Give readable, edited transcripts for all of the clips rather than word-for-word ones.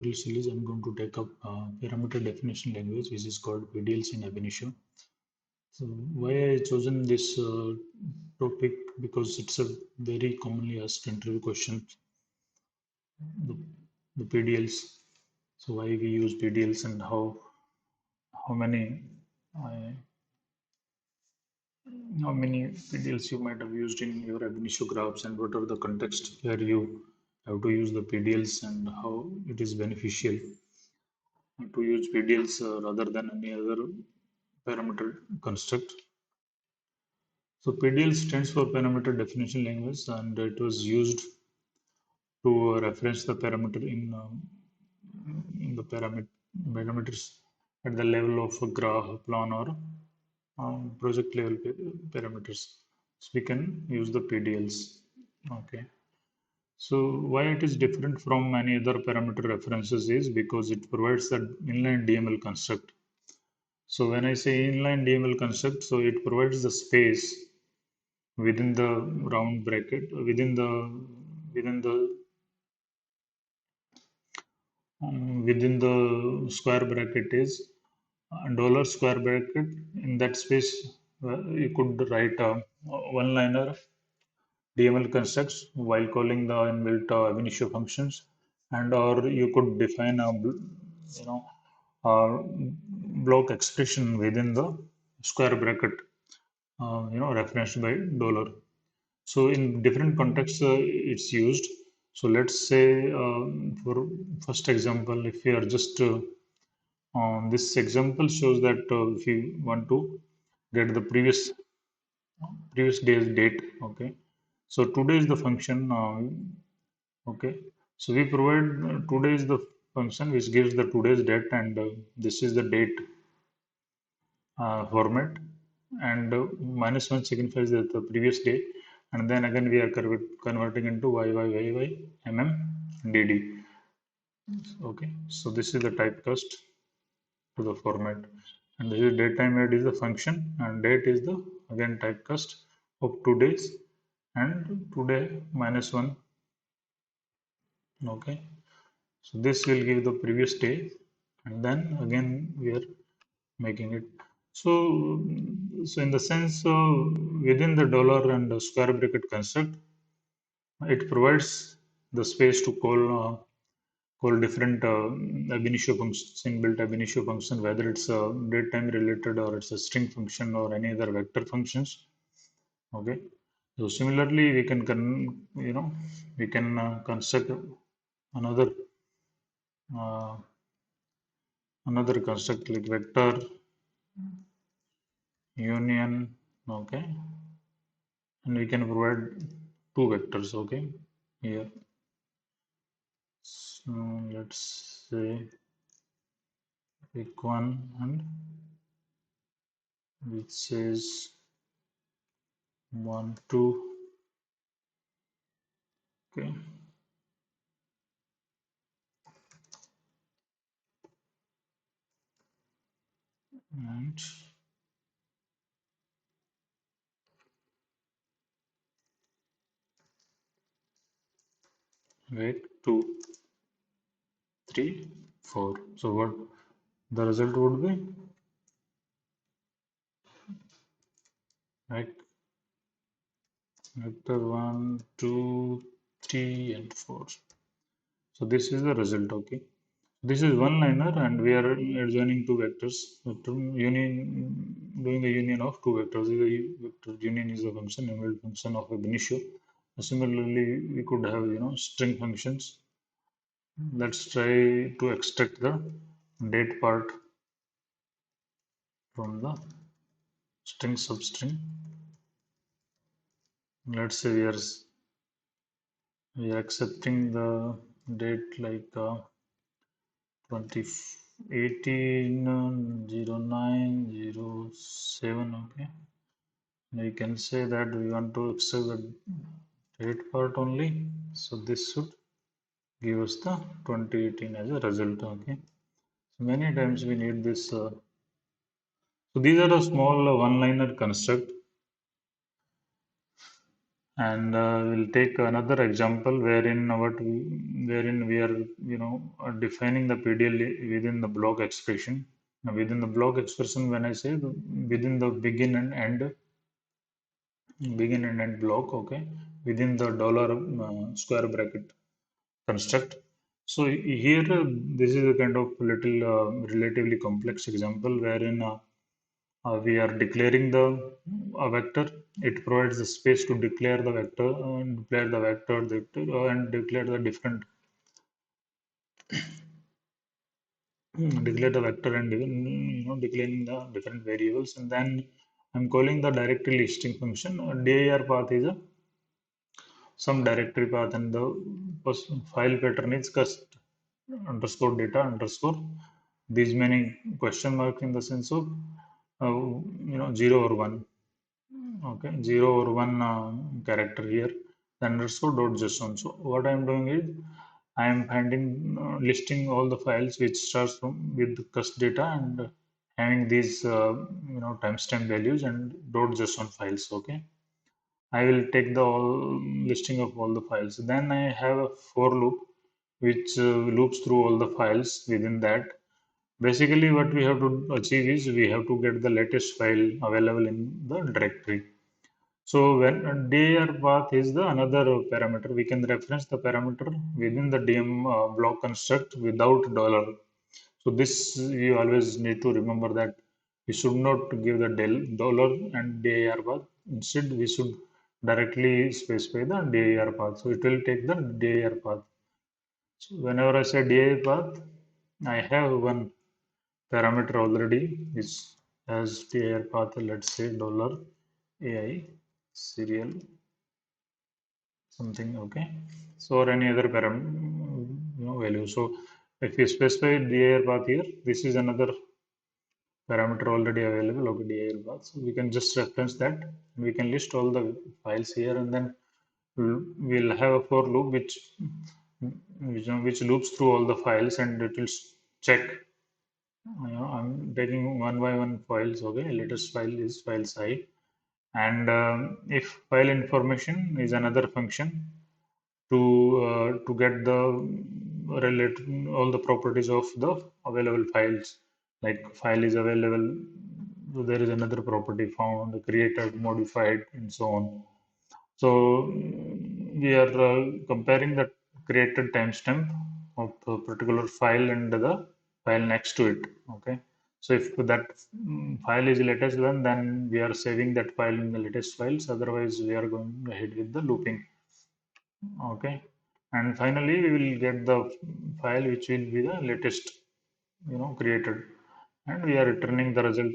This series, I'm going to take up parameter definition language, which is called PDLs in Ab initio. So why I chosen this topic, because it's a very commonly asked interview question, the, the PDLs. So why we use PDLs and how many uh, how many PDLs you might have used in your Ab initio graphs, and what are the context where you have to use the PDLs and how it is beneficial to use PDLs rather than any other parameter construct. So PDL stands for parameter definition language, and it was used to reference the parameter in the parameters at the level of a graph, plan, or project level parameters. So we can use the PDLs. Okay. So why it is different from any other parameter references is because it provides the inline DML construct. So when I say inline DML construct, so it provides the space within the round bracket, within the square bracket is dollar square bracket. In that space, you could write a one-liner DML constructs while calling the inbuilt ab initio functions, and or you could define a you know a block expression within the square bracket, referenced by dollar. So in different contexts, it's used. So let's say for first example, if we are just this example shows that if you want to get the previous day's date, okay. So today is the function, okay. So we provide today is the function which gives the today's date, and this is the date format, and minus 1 signifies that the previous day, and then again we are converting into dd. Okay, so this is the typecast to the format, and this is datetime is the function, and date is the again typecast of 2 days, and today minus 1. Okay, so this will give the previous day, and then again we are making it. So, so in the sense, within the dollar and the square bracket construct, it provides the space to call different ab initio functions, inbuilt ab initio function, whether it's a datetime related or it's a string function or any other vector functions. Okay. So similarly, we can construct another uh, another construct like vector union. Okay, and we can provide two vectors. Okay, here. So let's say pick one, and which says 1 2. Okay, and wait 2 3 4. So what the result would be, right? Vector 1 2 3 and 4. So this is the result. Okay, this is one liner, and we are adjoining two vectors. Vector union, doing the union of two vectors. The vector union is a function, inbuilt function of ab initio. Similarly, we could have string functions. Let's try to extract the date part from the string substring. Let's say we are accepting the date like 20 18 okay. You can say that we want to accept the date part only, so this should give us the 2018 as a result. Okay, so many times we need this. So these are a small one-liner construct. And we'll take another example wherein we are defining the PDL within the block expression. Now, within the block expression, when I say within the begin and end block, okay, within the dollar square bracket construct. So here, this is a kind of little relatively complex example wherein we are declaring the a vector. It provides the space to declare the vector, and declare the different declare the vector and even declaring the different variables. And then I'm calling the directory listing function. Dir path is a some directory path, and the file pattern is cust underscore data underscore these many question mark in the sense of 0 or 1. Okay, 0 or 1 character here, the underscore dot json. So what I am doing is I am finding listing all the files which starts from with cust data and having these timestamp values and dot json files. Okay, I will take the all listing of all the files. Then I have a for loop which loops through all the files within that. Basically, what we have to achieve is we have to get the latest file available in the directory. So when dir path is the another parameter, we can reference the parameter within the DM block construct without dollar. So this you always need to remember that we should not give the dollar and dir path. Instead, we should directly specify the dir path. So it will take the dir path. So whenever I say dir path, I have one parameter already which has dir path. Let's say dollar AI serial something. Okay, so or any other value. So if you specify dir path here, this is another parameter already available. Okay, dir path, so we can just reference that. We can list all the files here, and then we'll have a for loop which loops through all the files, and it will check. I'm taking one by one files. Okay, latest file is file side, and if file information is another function to get the relate all the properties of the available files, like file is available, so there is another property found, created, modified, and so on. So we are comparing the created timestamp of the particular file and the file next to it. Okay, so if that file is latest one, then we are saving that file in the latest files, otherwise we are going ahead with the looping. Okay, and finally we will get the file which will be the latest created, and we are returning the result.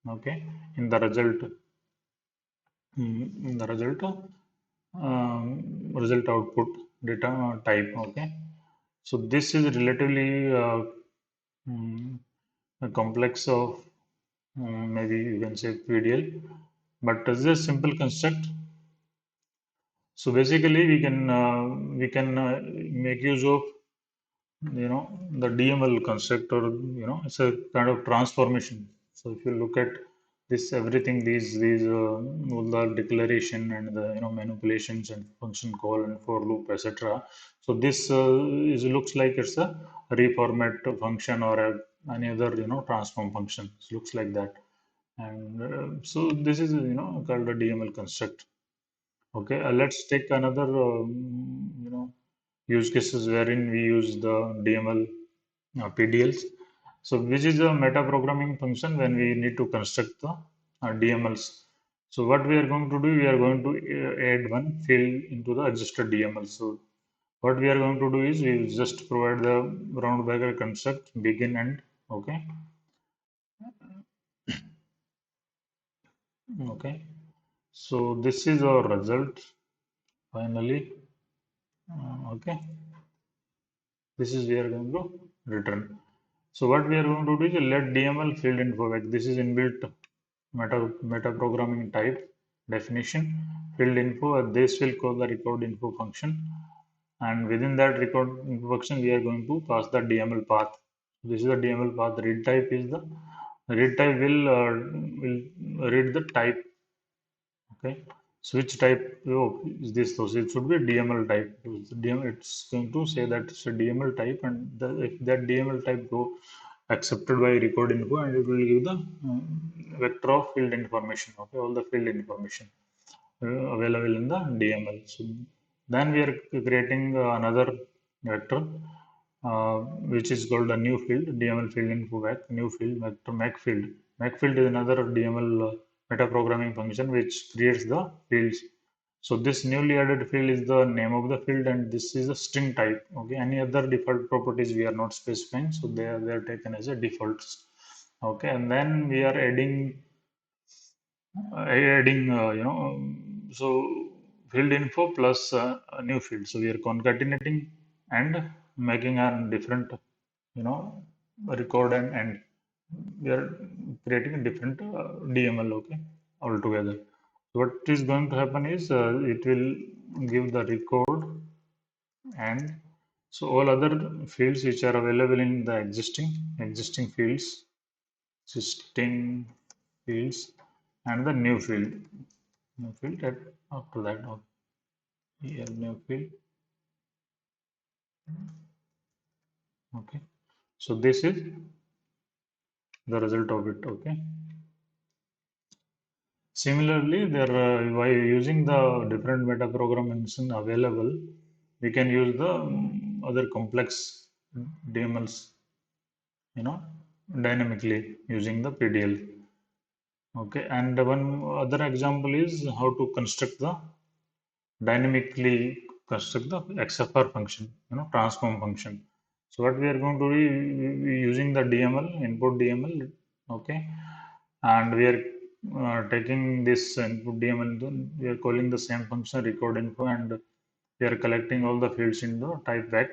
Okay, in the result in the result output data type. Okay, so this is relatively mm, a complex of maybe you can say PDL, but this is a simple construct. So basically we can make use of the DML construct, or it's a kind of transformation. So if you look at this everything, these all the declaration and the manipulations and function call and for loop, etc. So this is looks like it's a reformat function or any other transform function. It looks like that. And so this is called a DML construct. Okay, let's take another use cases wherein we use the DML PDLs. So which is a meta programming function when we need to construct the DMLs. So what we are going to do, we are going to add one field into the adjusted DML. So what we are going to do is we will just provide the round bracket construct begin end. Okay, okay. So this is our result finally. Okay, this is we are going to return. So what we are going to do is let DML field info back. This is inbuilt meta programming type definition field info. This will call the record info function, and within that record info function we are going to pass the DML path. This is the DML path. Read type is the read type will read the type. Okay, So which type is this? So it should be DML type. It's going to say that it's a DML type, and if that DML type go accepted by record info, and it will give the vector of field information. Okay, all the field information available in the DML. So then we are creating another vector, which is called a new field, DML field info vec, new field vector make field. Make field is another DML metaprogramming function which creates the fields. So this newly added field is the name of the field, and this is a string type. Okay, any other default properties we are not specifying, so they are taken as a defaults. Okay, and then we are so field info plus a new field. So we are concatenating and making a different, you know, record and end. We are creating a different DML, okay, altogether. So what is going to happen is it will give the record, and so all other fields which are available in the existing existing fields, and the new field at after that. Here new field. Okay, so this is the result of it. Okay, similarly there by using the different metaprograms available, we can use the other complex DMLs, you know, dynamically using the PDL. Okay, and one other example is how to construct the dynamically construct the XFR function, you know, transform function. So what we are going to do, we using the DML, input DML, okay, and we are taking this input DML, we are calling the same function record info, and we are collecting all the fields in the type vec,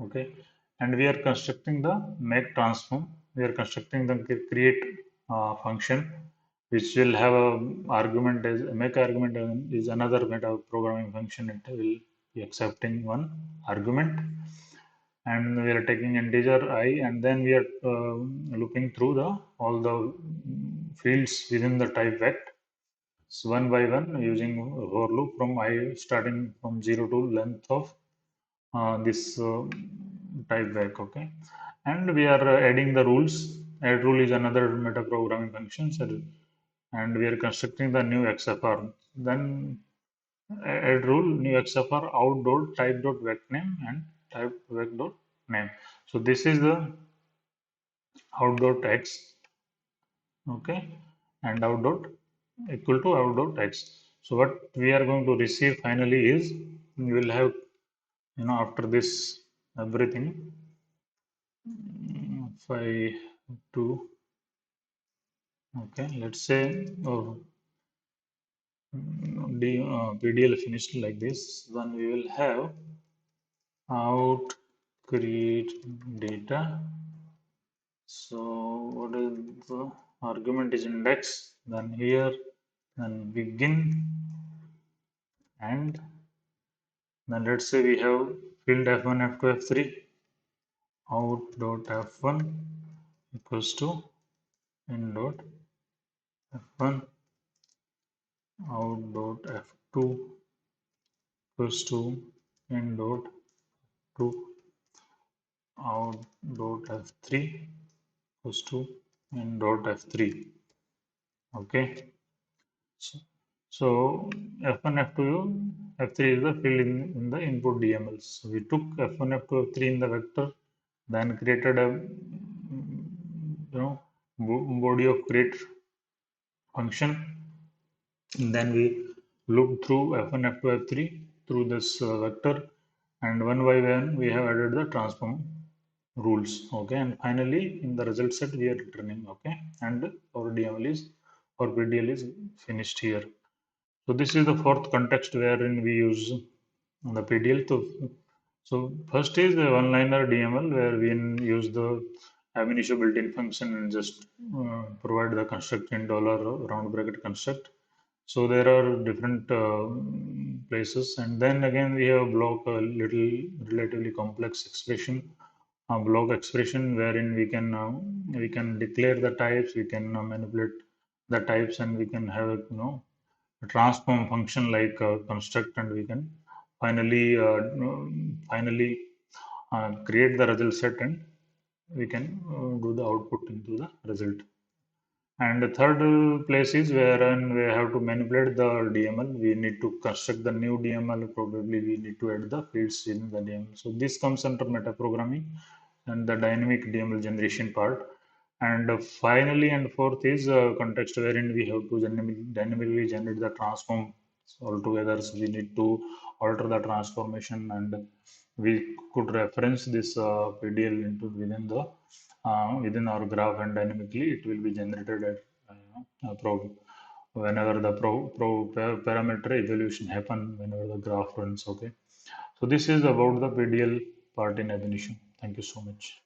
okay, and we are constructing the make transform. We are constructing the create function which will have a argument as make argument is another meta programming function. It will be accepting one argument, and we are taking integer I, and then we are looping through the all the fields within the type vect, so one by one using for loop from I starting from 0 to length of this type vec. Okay, and we are adding the rules. Add rule is another meta programming function, so, and we are constructing the new XFR. Then add rule new XFR out dot type dot vec name and type vec dot name. So this is the out dot x, okay, and out dot equal to out dot x. So what we are going to receive finally is we will have, you know, after this everything, if I do, okay, let's say PDL finished like this, then we will have out create data. So what is the argument is index, then here, then begin, and then let's say we have field f1, f2, f3, out dot f1 equals to in dot f1, out dot f2 equals to in dot 2, out dot f3 equals to in dot f3. Okay, so f1, f2, f3 is the field in the input DMLs. So we took f1, f2, f3 in the vector, then created a, you know, body of create function, and then we loop through f1, f2, f3 through this vector, and one by one we have added the transform rules. Okay, and finally in the result set we are returning. Okay, and our DML is or PDL is finished here. So this is the fourth context wherein we use the PDL. So first is the one-liner DML where we use the ab initio built-in function and just provide the construct in dollar round bracket construct. So there are different places, and then again we have block, a little relatively complex expression, a block expression wherein we can declare the types, we can manipulate the types, and we can have, you know, transform function like construct, and we can finally create the result set, and we can do the output into the result. And the third place is wherein we have to manipulate the DML. We need to construct the new DML. Probably we need to add the fields in the DML. So this comes under metaprogramming and the dynamic DML generation part. And finally, and fourth is context, wherein we have to dynamically generate the transform altogether. So we need to alter the transformation, and we could reference this PDL into within our graph, and dynamically it will be generated at whenever the parameter evaluation happen, whenever the graph runs. Okay, so this is about the PDL part in Ab initio. Thank you so much.